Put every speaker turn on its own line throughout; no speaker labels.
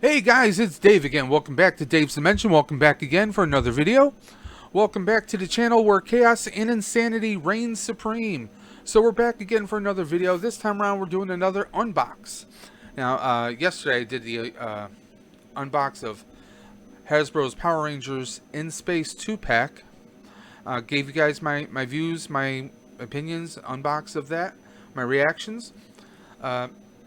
Hey guys, it's Dave again. Welcome back to Dave's Dimension. Welcome back again for another video. Welcome back to the channel where chaos and insanity reigns supreme. So we're back again for another video. This time around we're doing another unbox. Now, yesterday I did the unbox of Hasbro's Power Rangers In Space 2-pack. Gave you guys my views, my opinions, unbox of that, my reactions.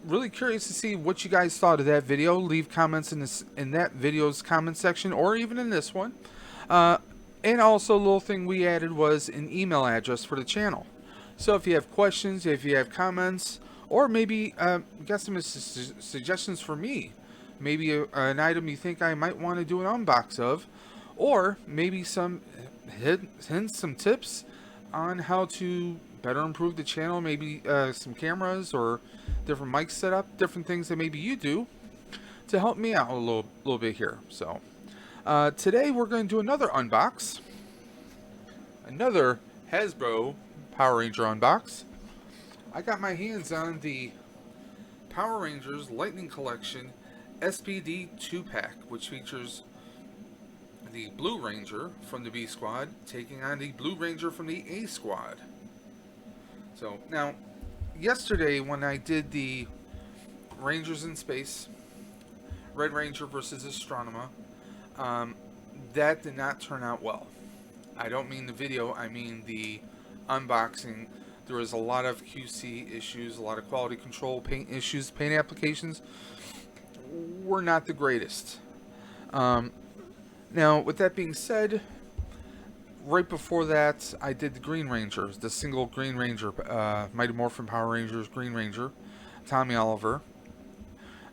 Really curious to see what you guys thought of that video. Leave comments in that video's comment section, or even in this one. And also, a little thing we added was an email address for the channel. So if you have questions, if you have comments, or maybe got some suggestions for me, maybe an item you think I might want to do an unbox of, or maybe some hints, some tips on how to better improve the channel, maybe some cameras or different mic setup, different things that maybe you do to help me out a little bit here. So today we're going to do another unbox, another Hasbro Power Ranger unbox. I got my hands on the Power Rangers Lightning Collection SPD 2-pack, which features the Blue Ranger from the B Squad taking on the Blue Ranger from the A Squad. So now, yesterday when I did the Rangers in Space, Red Ranger versus Astronema, that did not turn out well. I don't mean the video, I mean the unboxing. There was a lot of QC issues, a lot of quality control, paint issues, paint applications were not the greatest. Now, with that being said, right before that, I did the Green Ranger, the single Green Ranger, Mighty Morphin Power Rangers Green Ranger, Tommy Oliver.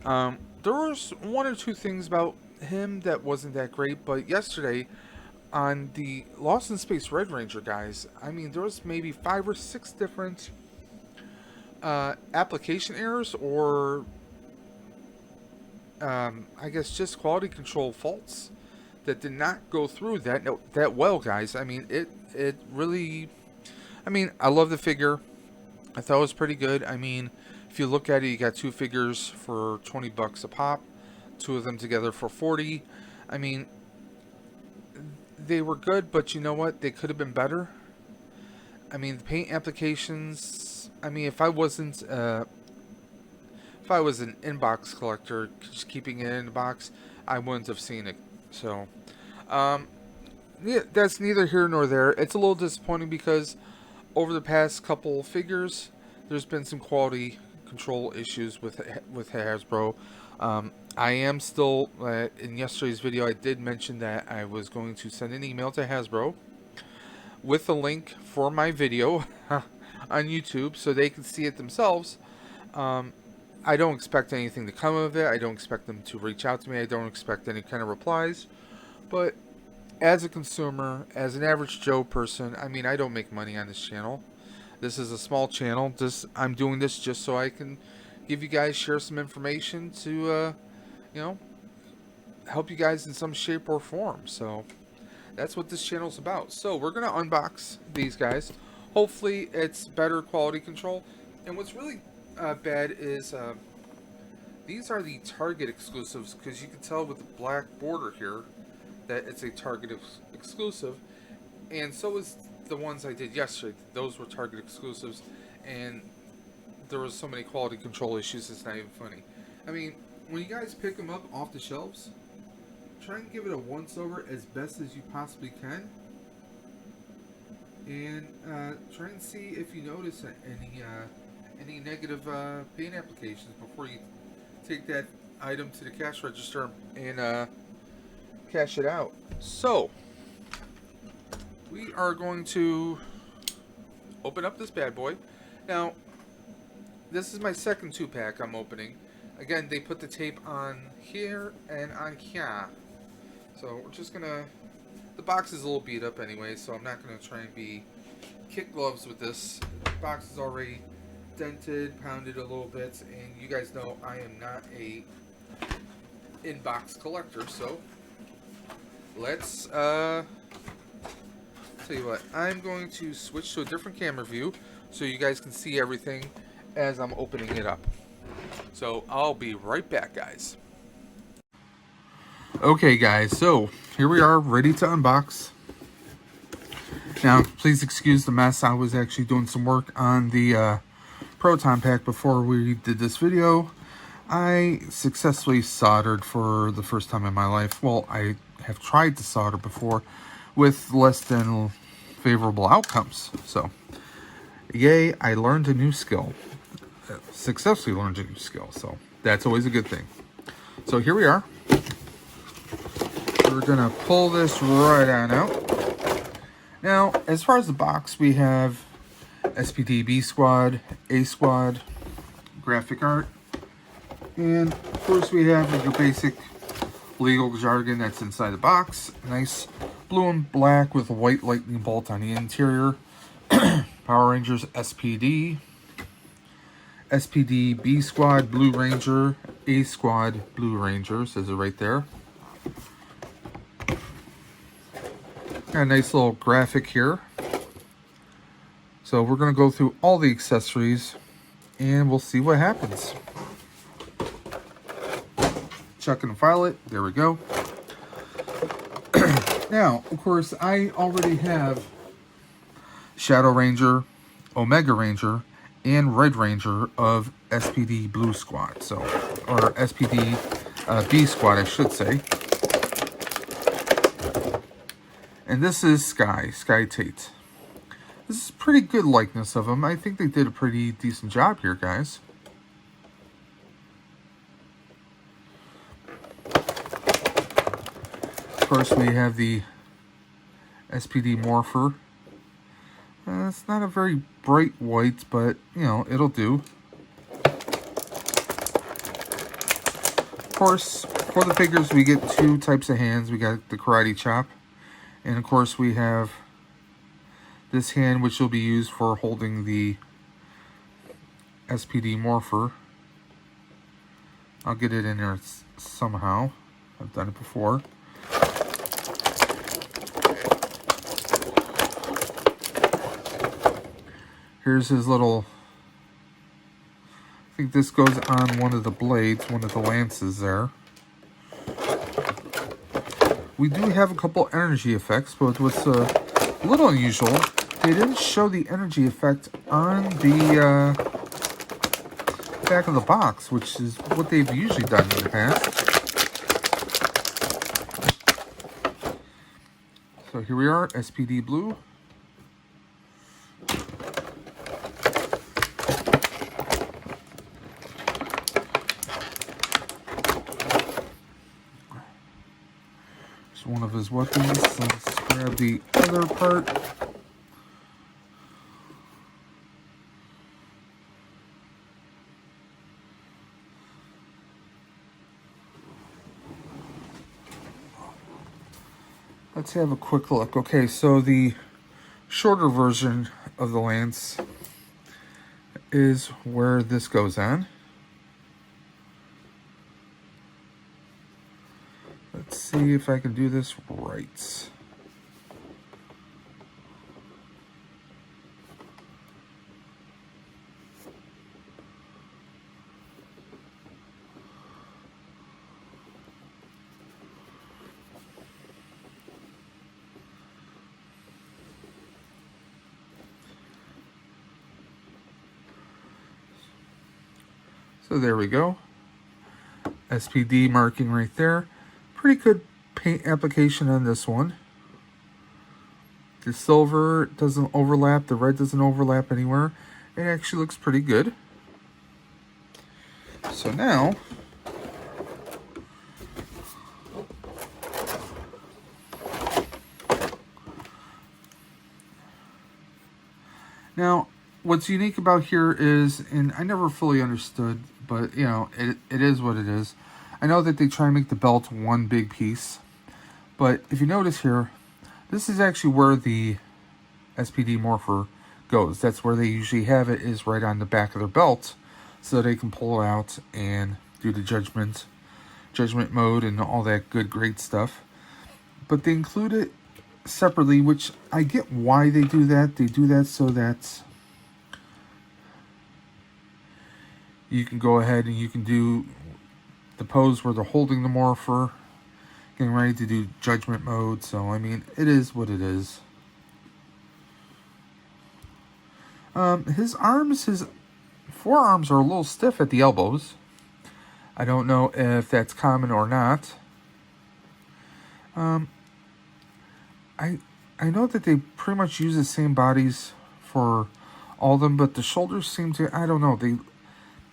There was one or two things about him that wasn't that great, but yesterday, on the Lost in Space Red Ranger, guys, I mean, there was maybe 5 or 6 different application errors, or I guess just quality control faults that did not go through that well, guys. I mean, it really, I mean, I love the figure. I thought it was pretty good. I mean, if you look at it, you got 2 figures for $20 a pop, 2 of them together for 40. I mean, they were good, but you know what? They could have been better. I mean, the paint applications, I mean, if I was an inbox collector, just keeping it in the box, I wouldn't have seen it. So, yeah, that's neither here nor there. It's a little disappointing because over the past couple figures, there's been some quality control issues with Hasbro. I am still, in yesterday's video, I did mention that I was going to send an email to Hasbro with a link for my video on YouTube so they can see it themselves. I don't expect anything to come of it. I don't expect them to reach out to me. I don't expect any kind of replies. But as a consumer, as an average Joe person, I mean, I don't make money on this channel. This is a small channel. I'm doing this just so I can give you guys, share some information to, you know, help you guys in some shape or form. So that's what this channel's about. So we're going to unbox these guys. Hopefully it's better quality control. And what's really bad is these are the Target exclusives, because you can tell with the black border here that it's a Target exclusive, and so is the ones I did yesterday. Those were Target exclusives, and there was so many quality control issues, it's not even funny. I mean, when you guys pick them up off the shelves, try and give it a once over as best as you possibly can, and try and see if you notice any negative paint applications before you take that item to the cash register and cash it out. So we are going to open up this bad boy. Now, this is my second 2-pack I'm opening. Again, they put the tape on here and on here, so we're just gonna, the box is a little beat up anyway, so I'm not gonna try and be kick gloves with this. The box is already dented, pounded a little bit, and you guys know I am not a inbox collector, so let's tell you what, I'm going to switch to a different camera view so you guys can see everything as I'm opening it up. So I'll be right back, guys. Okay guys, so here we are ready to unbox. Now please excuse the mess. I was actually doing some work on the Proton Pack before we did this video. I successfully soldered for the first time in my life. Well, I have tried to solder before with less than favorable outcomes. So, yay, I learned a new skill. Successfully learned a new skill. So, that's always a good thing. So, here we are. We're going to pull this right on out. Now, as far as the box, we have SPD B Squad, A Squad, graphic art. And of course we have your basic legal jargon that's inside the box. Nice blue and black with a white lightning bolt on the interior. Power Rangers SPD. SPD B Squad Blue Ranger. A Squad Blue Ranger, says it right there. Got a nice little graphic here. So we're going to go through all the accessories and we'll see what happens. Chuck and file it. There we go. Now, of course, I already have Shadow Ranger, Omega Ranger, and Red Ranger of SPD Blue Squad. So, or SPD B Squad, I should say. And this is Sky Tate. This is a pretty good likeness of him. I think they did a pretty decent job here, guys. Of course, we have the SPD Morpher. It's not a very bright white, but, you know, it'll do. Of course, for the figures, we get two types of hands. We got the Karate Chop. And, of course, we have this hand, which will be used for holding the SPD Morpher. I'll get it in there somehow. I've done it before. Here's his little... I think this goes on one of the blades, one of the lances there. We do have a couple energy effects, but what's a little unusual, they didn't show the energy effect on the back of the box, which is what they've usually done in the past. So here we are, SPD Blue. There's one of his weapons. So let's grab the other part. Let's have a quick look. Okay, so the shorter version of the lance is where this goes on. Let's see if I can do this right. So there we go. SPD marking right there. Pretty good paint application on this one. The silver doesn't overlap. The red doesn't overlap anywhere. It actually looks pretty good. So now... Now, what's unique about here is, and I never fully understood, but, you know, it is what it is. I know that they try and make the belt one big piece, but if you notice here, this is actually where the SPD Morpher goes. That's where they usually have it, is right on the back of their belt, so they can pull it out and do the judgment mode and all that good, great stuff. But they include it separately, which I get why they do that. They do that so that you can go ahead and you can do the pose where they're holding the Morpher. getting ready to do judgment mode, so I mean, it is what it is. His forearms are a little stiff at the elbows. I don't know if that's common or not. I know that they pretty much use the same bodies for all of them, but the shoulders seem to, I don't know,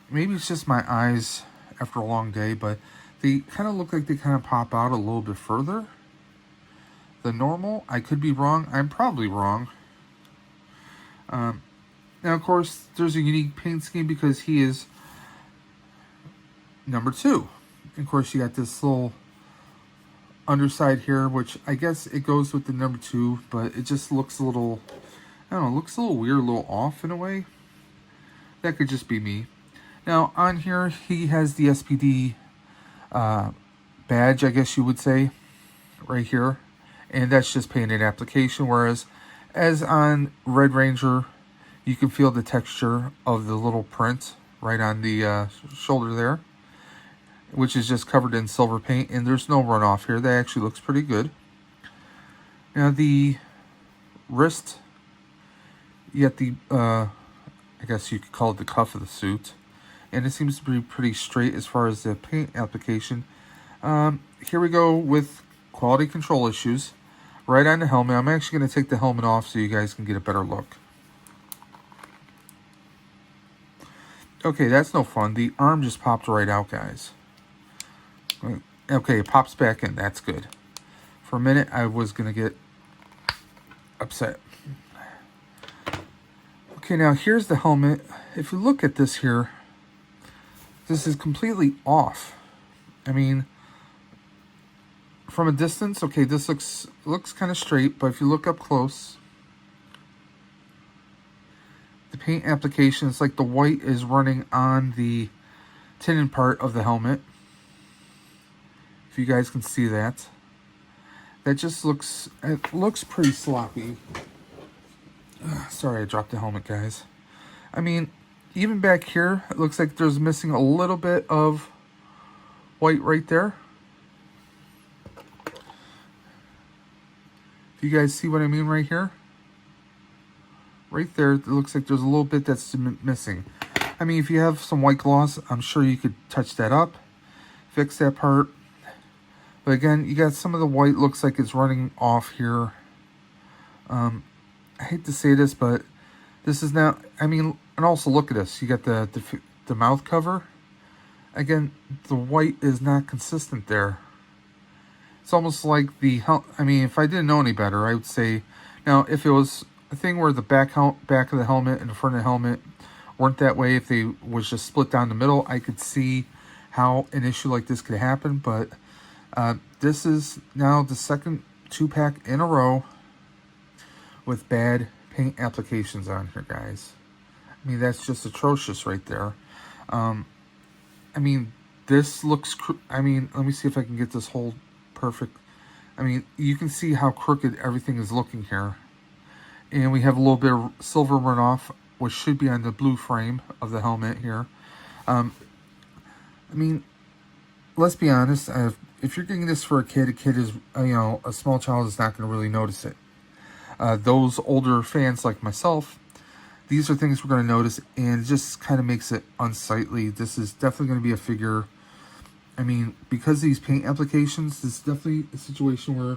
maybe it's just my eyes after a long day, but they kind of look like they kind of pop out a little bit further than normal. I could be wrong. I'm probably wrong. Now, of course, there's a unique paint scheme because he is number 2. And of course, you got this little underside here, which I guess it goes with the number 2, but it just looks a little, I don't know, looks a little weird, a little off in a way. That could just be me. Now, on here, he has the SPD badge, I guess you would say, right here. And that's just painted application, whereas as on Red Ranger, you can feel the texture of the little print right on the shoulder there, which is just covered in silver paint, and there's no runoff here. That actually looks pretty good. Now the wrist, you got the, I guess you could call it the cuff of the suit, and it seems to be pretty straight as far as the paint application. Here we go with quality control issues. Right on the helmet. I'm actually going to take the helmet off so you guys can get a better look. Okay, that's no fun. The arm just popped right out, guys. Okay, it pops back in. That's good. For a minute, I was going to get upset. Okay, now here's the helmet. If you look at this here, this is completely off. I mean, from a distance, okay, this looks kind of straight, but if you look up close, the paint application, it's like the white is running on the tinted part of the helmet. If you guys can see that. That just looks, it looks pretty sloppy. Sorry, I dropped the helmet, guys. I mean, even back here, it looks like there's missing a little bit of white right there. Do you guys see what I mean right here? Right there, it looks like there's a little bit that's missing. I mean, if you have some white gloss, I'm sure you could touch that up, fix that part. But again, you got some of the white looks like it's running off here. I hate to say this, but this is now, I mean, and also look at this. You got the mouth cover. Again, the white is not consistent there. It's almost like I mean, if I didn't know any better, I would say, now, if it was a thing where the back of the helmet and the front of the helmet weren't that way, if they was just split down the middle, I could see how an issue like this could happen. But this is now the second 2-pack in a row with bad paint applications on here, guys. I mean, that's just atrocious right there. I mean, this looks, I mean, let me see if I can get this whole perfect. I mean, you can see how crooked everything is looking here. And we have a little bit of silver runoff, which should be on the blue frame of the helmet here. I mean, let's be honest. If you're getting this for a kid is, you know, a small child is not going to really notice it. Those older fans like myself, these are things we're going to notice, and it just kind of makes it unsightly. This is definitely going to be a figure. I mean, because of these paint applications, this is definitely a situation where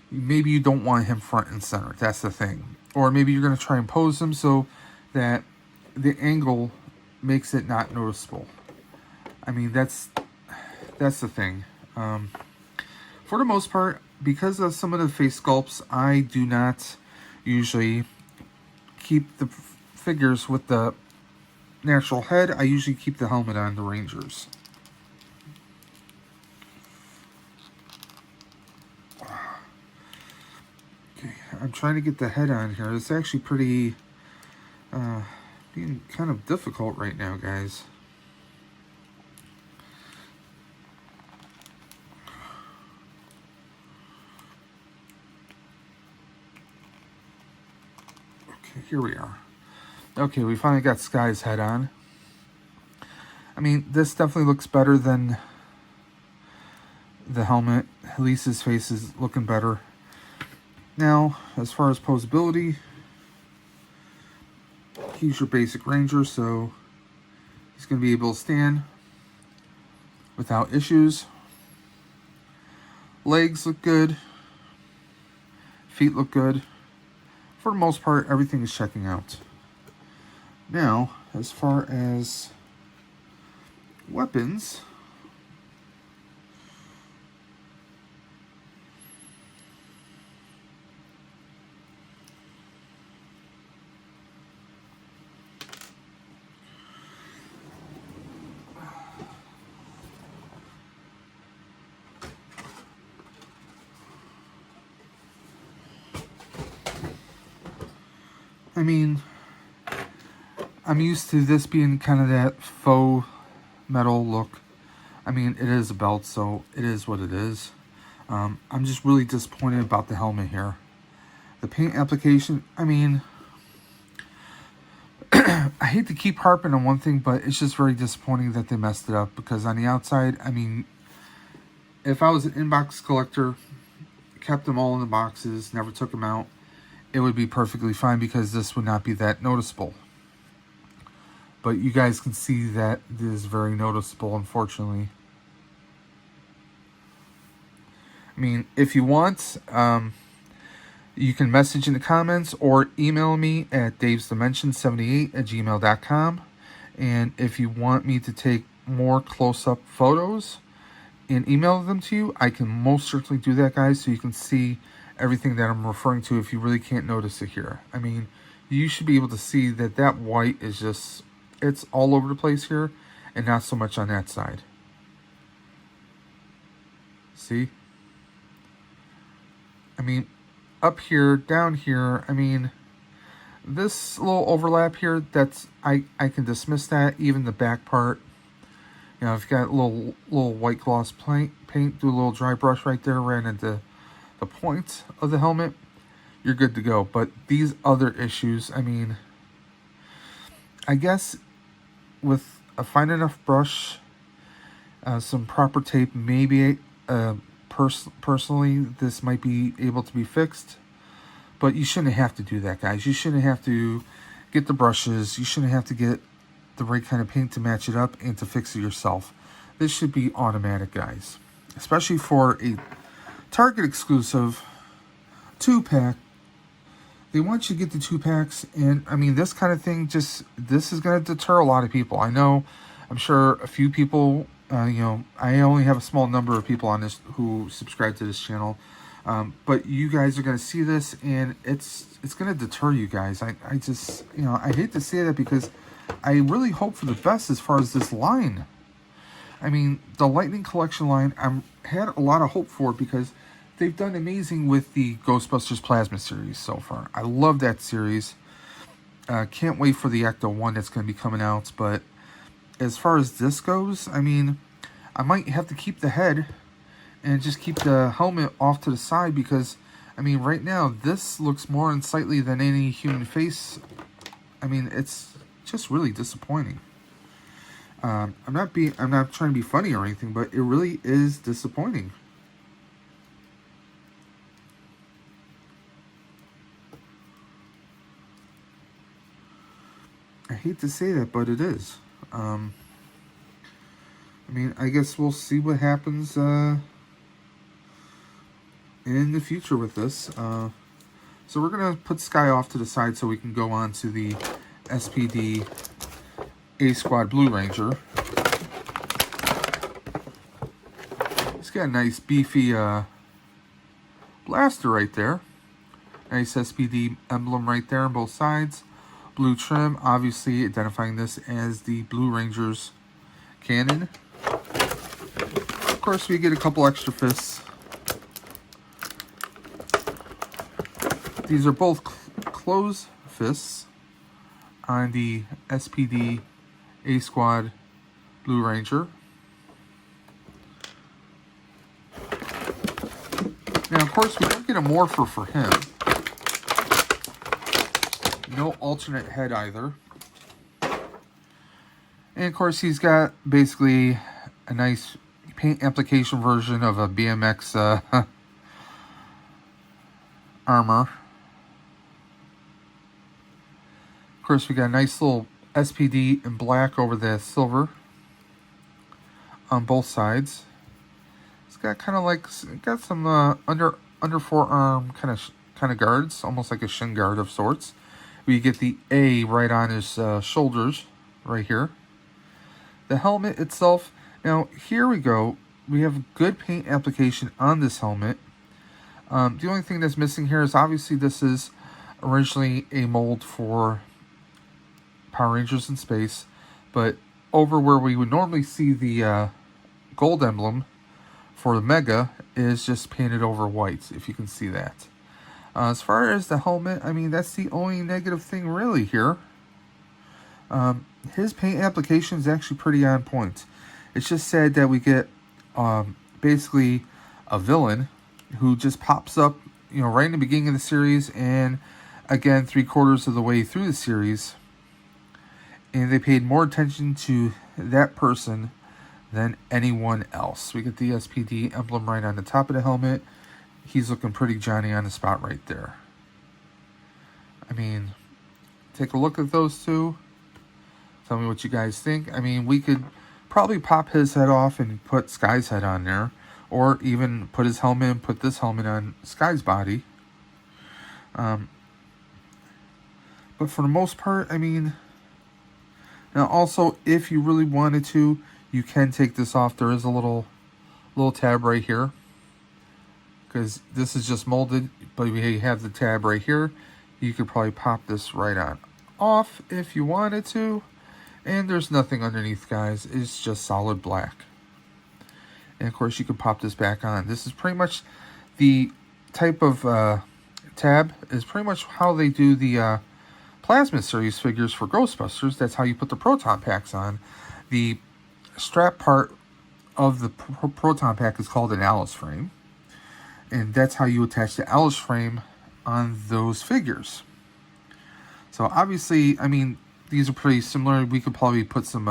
maybe you don't want him front and center. That's the thing. Or maybe you're going to try and pose him so that the angle makes it not noticeable. I mean, that's the thing. For the most part, because of some of the face sculpts, I do not usually keep the figures with the natural head. I usually keep the helmet on the Rangers. Okay, I'm trying to get the head on here. It's actually pretty, being kind of difficult right now, guys. Okay, here we are. Okay, we finally got Sky's head on. I mean, this definitely looks better than the helmet. At least his face is looking better. Now, as far as posability, he's your basic Ranger, so he's going to be able to stand without issues. Legs look good. Feet look good. For the most part, everything is checking out. Now, as far as weapons, I mean, I'm used to this being kind of that faux metal look. I mean, it is a belt, so it is what it is. I'm just really disappointed about the helmet here. The paint application, I mean, I hate to keep harping on one thing, but it's just very disappointing that they messed it up. Because on the outside, I mean, if I was an inbox collector, kept them all in the boxes, never took them out, it would be perfectly fine because this would not be that noticeable. But you guys can see that it is very noticeable, unfortunately. I mean, if you want, you can message in the comments or email me at davesdimension78@gmail.com. And if you want me to take more close-up photos and email them to you, I can most certainly do that, guys, so you can see everything that I'm referring to if you really can't notice it here. I mean, you should be able to see that that white is just, it's all over the place here and not so much on that side. See? I mean, up here, down here, I mean, this little overlap here, that's, I can dismiss that. Even the back part, you know, if you got a little white gloss paint, do a little dry brush right there, right into the point of the helmet, you're good to go. But these other issues, I mean, I guess with a fine enough brush, some proper tape, maybe personally this might be able to be fixed. But you shouldn't have to do that, guys. You shouldn't have to get the brushes. You shouldn't have to get the right kind of paint to match it up and to fix it yourself. This should be automatic, guys. Especially for a Target exclusive 2-pack. They want you to get the 2-packs. And, I mean, this kind of thing, just, this is going to deter a lot of people. I know, I'm sure a few people, you know, I only have a small number of people on this who subscribe to this channel. But you guys are going to see this, and it's going to deter you guys. I just, you know, I hate to say that because I really hope for the best as far as this line. I mean, the Lightning Collection line, I had a lot of hope for because they've done amazing with the Ghostbusters Plasma series so far. I love that series. Can't wait for the Ecto 1 that's going to be coming out. But as far as this goes, I mean, I might have to keep the head and just keep the helmet off to the side because, I mean, right now, this looks more unsightly than any human face. I mean, it's just really disappointing. I'm not trying to be funny or anything, but it really is disappointing. I hate to say that, but it is. I mean, I guess we'll see what happens in the future with this. So we're going to put Sky off to the side so we can go on to the SPD A Squad Blue Ranger. He's got a nice beefy blaster right there. Nice SPD emblem right there on both sides. Blue trim, obviously identifying this as the Blue Ranger's cannon. Of course, we get a couple extra fists. These are both closed fists on the SPD A Squad Blue Ranger. Now, of course, we don't get a morpher for him. No alternate head either. And, of course, he's got basically a nice paint application version of a BMX armor. Of course, we got a nice little SPD in black over the silver on both sides. It's got kind of like, got some under forearm kind of guards, almost like a shin guard of sorts. We get the A right on his shoulders, right here. The helmet itself, now here we go. We have good paint application on this helmet. The only thing that's missing here is obviously this is originally a mold for Power Rangers in space, but over where we would normally see the gold emblem for the Mega is just painted over white, if you can see that. As far as the helmet, I mean, that's the only negative thing really here. His paint application is actually pretty on point. It's just sad that we get basically a villain who just pops up, you know, right in the beginning of the series, and again 3/4 of the way through the series, and they paid more attention to that person than anyone else. We get the SPD emblem right on the top of the helmet. He's looking pretty Johnny on the spot right there. I mean, take a look at those two. Tell me what you guys think. I mean, we could probably pop his head off and put Sky's head on there, or even put his helmet and put this helmet on Sky's body. But for the most part, I mean, now also, if you really wanted to, you can take this off. There is a little tab right here, because this is just molded, but we have the tab right here. You could probably pop this right on off if you wanted to. And there's nothing underneath, guys. It's just solid black. And of course, you can pop this back on. This is pretty much the type of tab is pretty much how they do the Plasma series figures for Ghostbusters. That's how you put the proton packs on. The strap part of the proton pack is called an Alice frame, and that's how you attach the Alice frame on those figures. So obviously, I mean, these are pretty similar. We could probably put some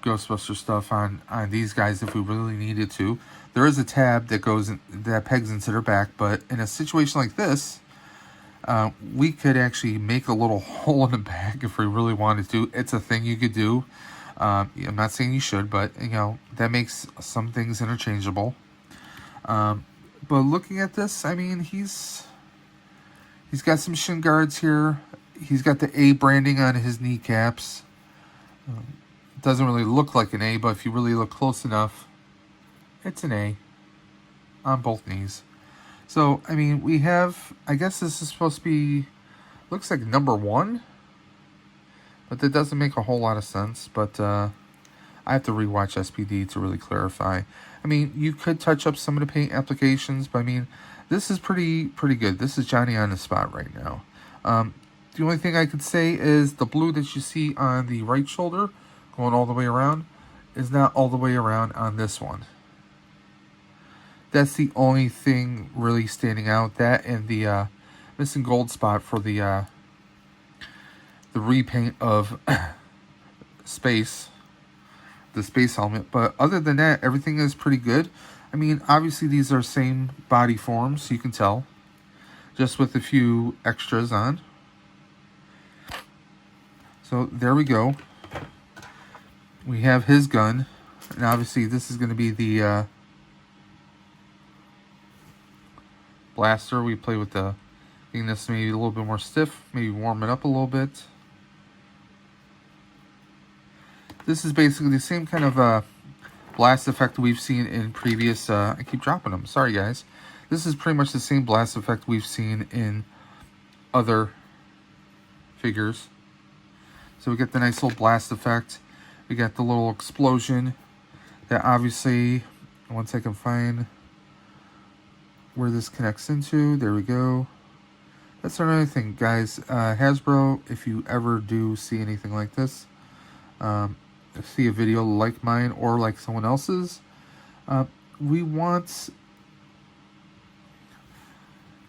Ghostbuster stuff on these guys if we really needed to. There is a tab that goes in, that pegs into their back, but in a situation like this, we could actually make a little hole in the back if we really wanted to. It's a thing you could do. I'm not saying you should, but you know, that makes some things interchangeable. But looking at this, I mean, he's got some shin guards here. He's got the A branding on his kneecaps. Doesn't really look like an A, but if you really look close enough, it's an A on both knees. So, I mean, we have, I guess this is supposed to be, looks like number 1, but that doesn't make a whole lot of sense. But I have to rewatch SPD to really clarify. I mean, you could touch up some of the paint applications, but I mean, this is pretty good. This is Johnny on the spot right now. The only thing I could say is the blue that you see on the right shoulder going all the way around is not all the way around on this one. That's the only thing really standing out. That and the missing gold spot for the repaint of space, the space helmet. But other than that, everything is pretty good. I mean, obviously these are same body forms, you can tell, just with a few extras on. So there we go. We have his gun, and obviously this is going to be the blaster. We play with the getting this maybe a little bit more stiff, maybe warm it up a little bit. This is basically the same kind of blast effect we've seen in previous. I keep dropping them. Sorry, guys. This is pretty much the same blast effect we've seen in other figures. So we get the nice little blast effect. We got the little explosion that obviously, once I can find where this connects into, there we go. That's another thing, guys. Hasbro, if you ever do see anything like this, see a video like mine or like someone else's, we want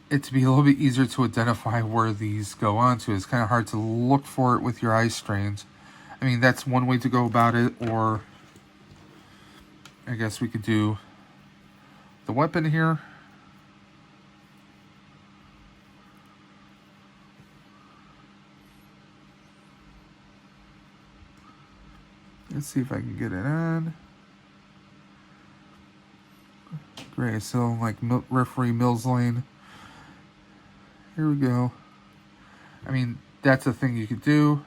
it to be a little bit easier to identify where these go onto. It's kind of hard to look for it with your eye strained. I mean, that's one way to go about it, or I guess we could do the weapon here. Let's see if I can get it on. Great, so like referee Mills Lane. Here we go. I mean, that's a thing you could do.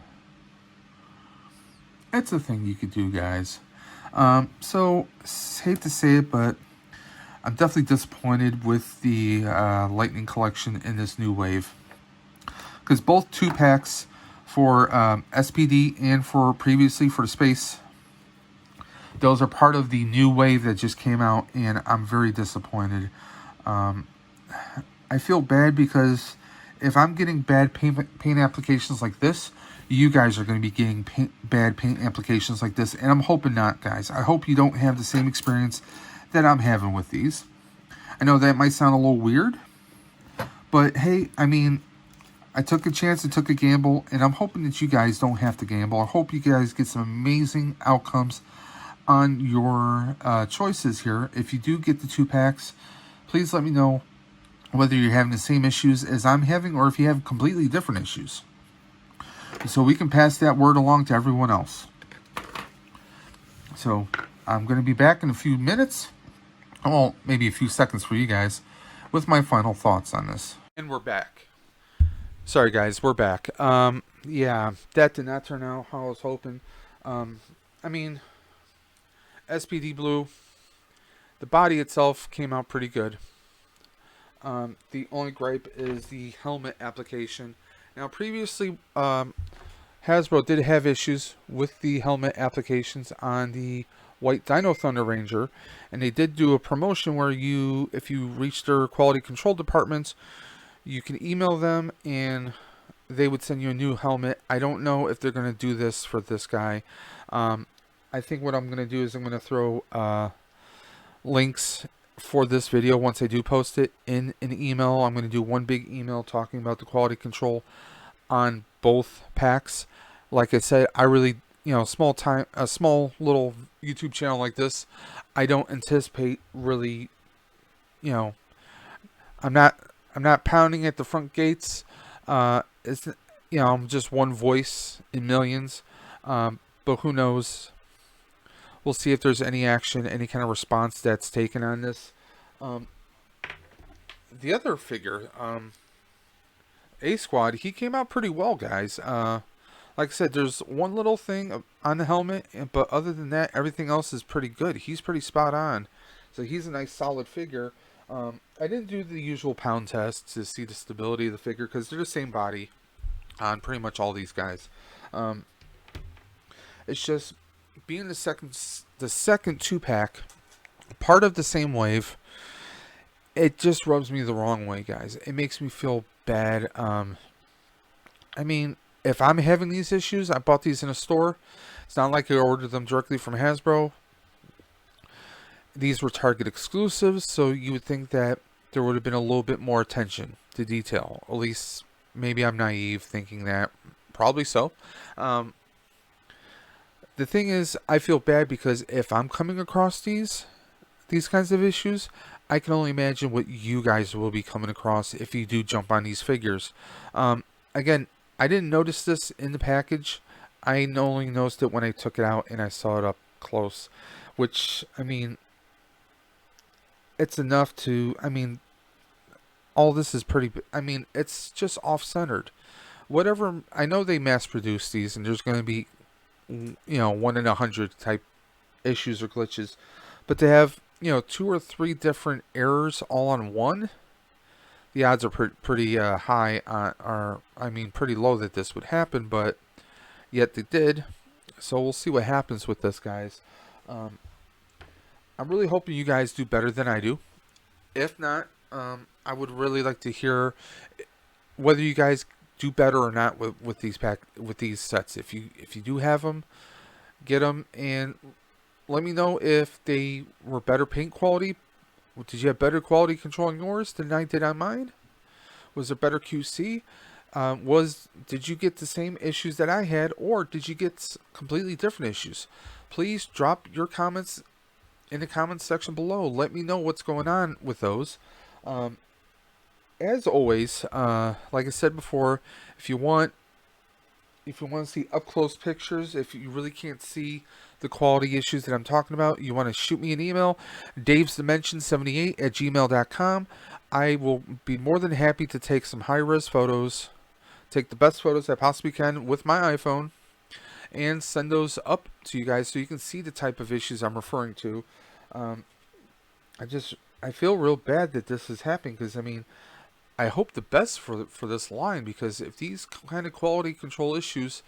It's a thing you could do, guys. So, hate to say it, but I'm definitely disappointed with the Lightning Collection in this new wave. Because both 2-packs for SPD and for previously for the Space, those are part of the new wave that just came out, and I'm very disappointed. I feel bad because if I'm getting bad paint applications like this, you guys are going to be getting bad paint applications like this, and I'm hoping not, guys. I hope you don't have the same experience that I'm having with these. I know that might sound a little weird, but hey, I mean, I took a chance and took a gamble, and I'm hoping that you guys don't have to gamble. I hope you guys get some amazing outcomes on your choices here. If you do get the 2-packs, please let me know whether you're having the same issues as I'm having or if you have completely different issues, so we can pass that word along to everyone else. So I'm going to be back in a few minutes, well, maybe a few seconds for you guys, with my final thoughts on this. And we're back. Sorry guys, we're back. Yeah, that did not turn out how I was hoping. I mean, SPD Blue, the body itself came out pretty good. The only gripe is the helmet application. Now, previously, Hasbro did have issues with the helmet applications on the White Dino Thunder Ranger, and they did do a promotion where you, if you reach their quality control departments, you can email them and they would send you a new helmet. I don't know if they're going to do this for this guy. I think what I'm going to do is I'm going to throw links for this video once I do post it in an email. I'm going to do one big email talking about the quality control on both packs. Like I said, I really, a small little YouTube channel like this, I don't anticipate really, I'm not pounding at the front gates. It's, I'm just one voice in millions. But who knows? We'll see if there's any action, any kind of response that's taken on this. The other figure, A-Squad, he came out pretty well, guys. Like I said, there's one little thing on the helmet, but other than that, everything else is pretty good. He's pretty spot on. So he's a nice, solid figure. I didn't do the usual pound test to see the stability of the figure because they're the same body on pretty much all these guys. It's just being the second 2-pack, part of the same wave, it just rubs me the wrong way, guys. It makes me feel bad. I mean, if I'm having these issues, I bought these in a store. It's not like I ordered them directly from Hasbro. These were Target exclusives, so you would think that there would have been a little bit more attention to detail. At least, maybe I'm naive thinking that. Probably so. The thing is, I feel bad because if I'm coming across these kinds of issues, I can only imagine what you guys will be coming across if you do jump on these figures. Again, I didn't notice this in the package. I only noticed it when I took it out and I saw it up close. Which, I mean, it's enough to, all this is pretty, it's just off-centered. Whatever, I know they mass-produce these and there's going to be 1 in 100 type issues or glitches, but to have 2 or 3 different errors all on one, the odds are pretty high pretty low that this would happen, but yet they did. So we'll see what happens with this, guys. I'm really hoping you guys do better than I do. If not, I would really like to hear whether you guys do better or not with these sets. If you do have them, get them and let me know if they were better paint quality. Did you have better quality control on yours than I did on mine? Was there better QC? Did you get the same issues that I had, or did you get completely different issues? Please drop your comments in the comments section below. Let me know what's going on with those. As always, like I said before, if you want to see up close pictures, if you really can't see the quality issues that I'm talking about, you want to shoot me an email, davesdimension78@gmail.com. I will be more than happy to take some high-res photos, take the best photos I possibly can with my iPhone, and send those up to you guys so you can see the type of issues I'm referring to. I feel real bad that this is happening, because I mean, I hope the best for this line, because if these kind of quality control issues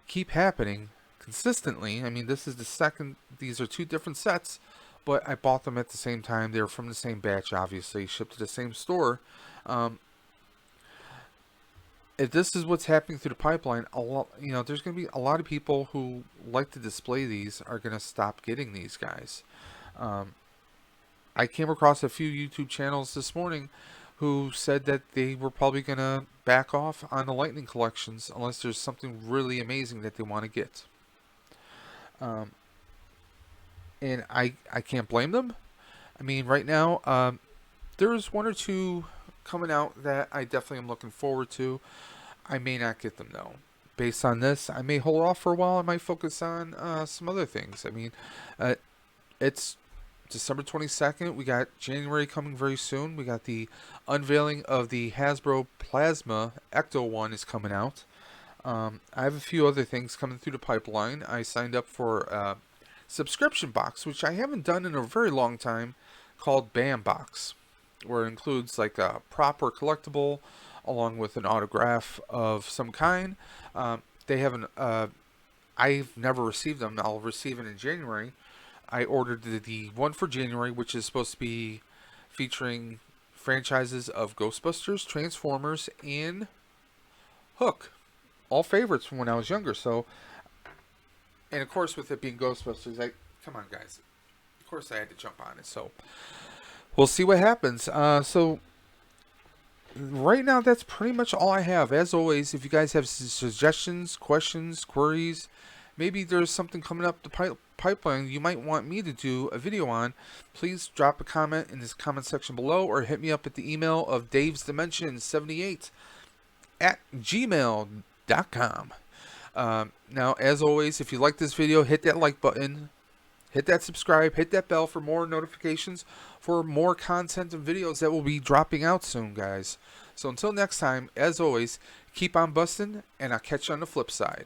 keep happening consistently, I mean, this is the second. These are two different sets, but I bought them at the same time. They're from the same batch, obviously, shipped to the same store. If this is what's happening through the pipeline, a lot, there's going to be a lot of people who like to display these are going to stop getting these guys. I came across a few YouTube channels this morning who said that they were probably going to back off on the Lightning collections unless there's something really amazing that they want to get. And I can't blame them. I mean, right now, there's one or two coming out that I definitely am looking forward to. I may not get them, though. Based on this, I may hold off for a while. I might focus on some other things. I mean, it's December 22nd. We got January coming very soon. We got the unveiling of the Hasbro Plasma Ecto 1 is coming out. I have a few other things coming through the pipeline. I signed up for a subscription box, which I haven't done in a very long time, called BAM Box, where it includes like a prop or collectible along with an autograph of some kind. They haven't. I've never received them. I'll receive it in January. I ordered the one for January, which is supposed to be featuring franchises of Ghostbusters, Transformers, and Hook. All favorites from when I was younger. So, and of course, with it being Ghostbusters, come on, guys. Of course, I had to jump on it. So, we'll see what happens. So, right now, that's pretty much all I have. As always, if you guys have suggestions, questions, queries, maybe there's something coming up the pipeline you might want me to do a video on, please drop a comment in this comment section below, or hit me up at the email of davesdimension78@gmail.com. Now, as always, if you like this video, hit that like button, hit that subscribe, hit that bell for more notifications for more content and videos that will be dropping out soon, guys. So until next time, as always, keep on busting, and I'll catch you on the flip side.